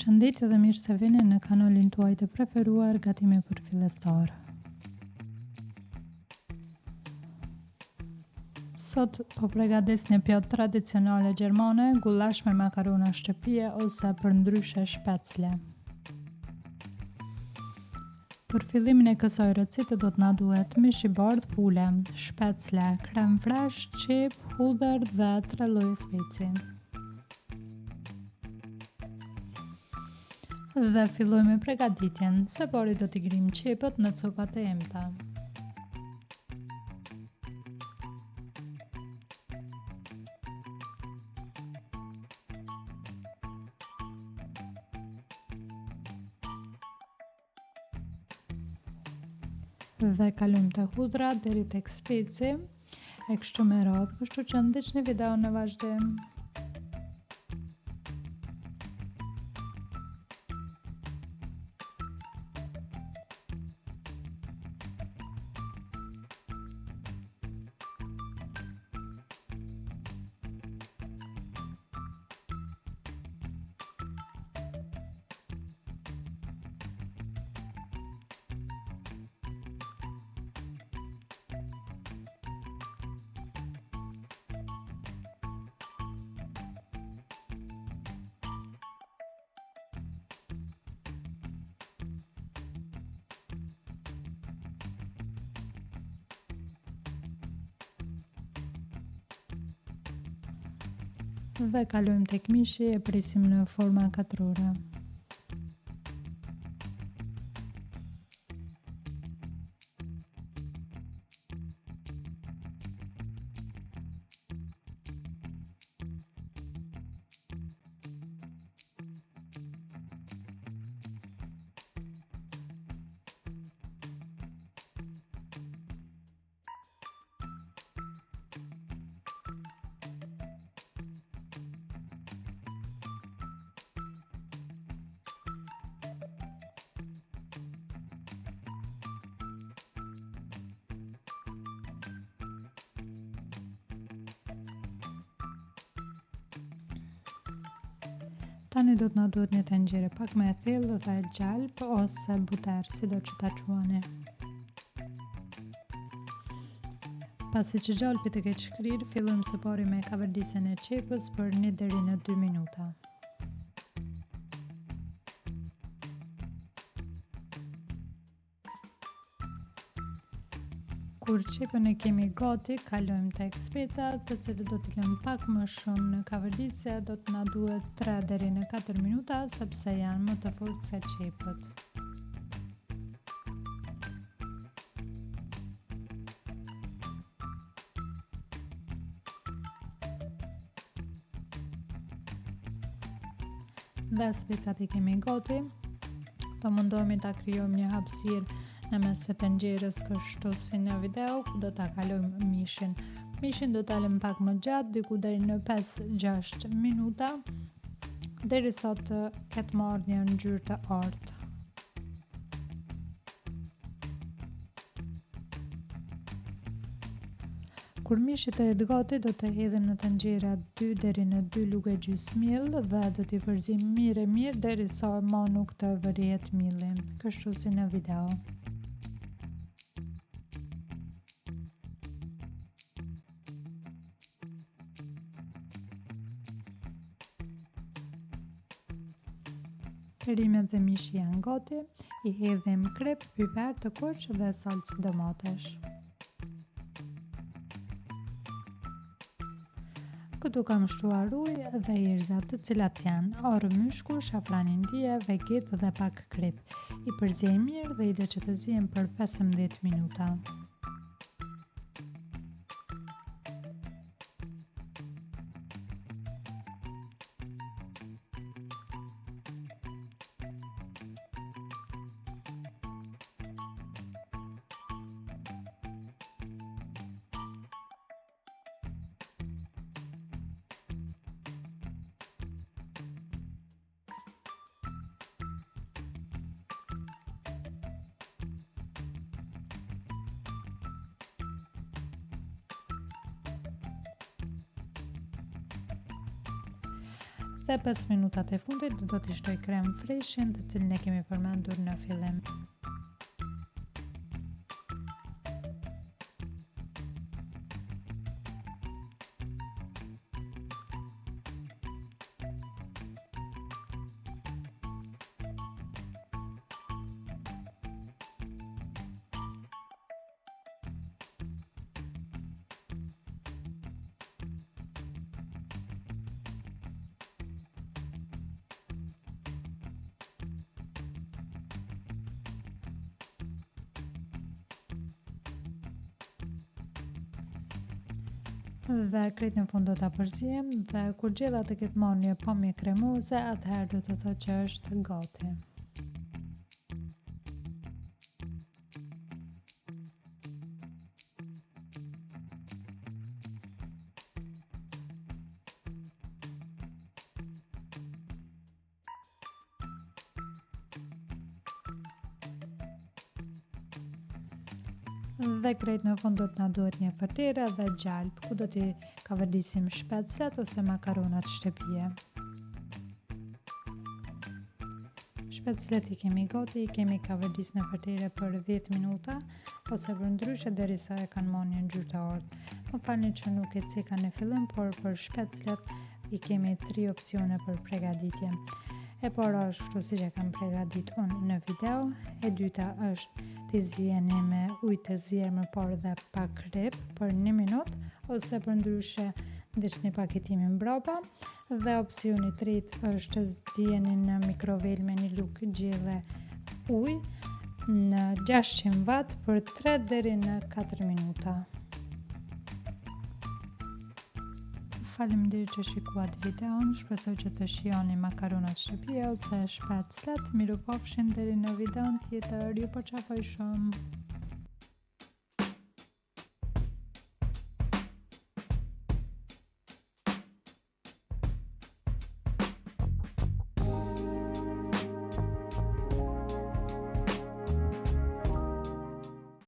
Përshëndetje dhe mirë se vini në kanalin tuaj të preferuar Gatime për fillestar. Sot po përgatis një pjatë tradicionale gjermane, gullash me makarona shtëpie ose përndryshe shpecle. Për fillimin e kësaj recite do të na duhet mish i bardh pule, shpecle, krem fresh, qep, hudhër dhe 3 lloje speci. Dhe fillojmë me përgatitjen. Së pari do t'i grim qepët në copat e emta. Dhe kalojmë te hudhra deri tek speci, e kështu me radhë, kështu që ndiqni videon në vazhdim. Dhe kalojmë tek mishi, e prisim në forma katrore. Tani do të na duhet një tenxhere pak më e thellë dhe gjalp ose buter, sido që ta quani. Pasi që gjalpi të keq shkrirë, fillojmë së pari me kaverdisjen e qepës për 1 deri në 2 minuta. Kur qepën e kemi gati, kalojmë tek specat, të cilët do t'i lëmë pak më shumë në kaverdisje, do të na duhet 3 deri në 4 minuta, sepse janë më të fortë se qepët. Dhe specat i kemi gati, do mundohemi ta krijojmë një hapësirë në mes të tenxherës, kështu si në video, ku do ta kalojmë mishin. Mishin do ta lëmë pak më gjatë, diku deri në 5-6 minuta, derisa të ketë marrë një ngjyrë të artë. Kur mishi të jetë gati, do të hedhim në tenxhere 2 deri në 2 luge gjys miell dhe do t'i përzim mirë derisa ma nuk të vërihet mielli, kështu si në video. Perimet dhe mishi janë gati, i hedhim krep, piper të kuq dhe salcë domatesh. Këtu kam shtruar ujë dhe erza, të cilat janë orë myshku, shafran indie, vegit dhe pak krip. I përzej mirë dhe i lë që të zihen për 15 minuta. Dhe 5 minutat e fundit do t'i shtoj krem freshin, të cilin e kemi përmendur në fillim. Dhe krejt në fund do ta përzijem dhe kur gjella të ketë marrë një pamje kremoze, atëherë do të thotë që është gati. Dhe krejt në fund do të na duhet një fërtire dhe gjalp, ku do t'i kavardisim shpeclet ose makaronat shtëpie. Shpeclet i kemi gati, i kemi kavardis në fërtire për 10 minuta, ose për ndryshe derisa e kanë marrë një ngjyrë të ortë. Më falni që nuk e ceka në fillim, por për shpeclet i kemi 3 opsione për përgatitje. E para është kështu siç e kam përgatitur unë në video, e dyta është t'i zjeni me ujë të zjerë më parë dhe pak krip për 1 minutë, ose për ndryshe ndiqni paketimin mbrapa, dhe opsioni i tretë është të zjeni në mikrovel me një lugë gjelle ujë në 600 watt për 3 deri në 4 minuta. Faleminderit që shikuat videon, shpresoj që të shijoni makaronat shtëpie ose shpeclet. Mirupafshim deri në videon tjetër, ju përqafoj shumë.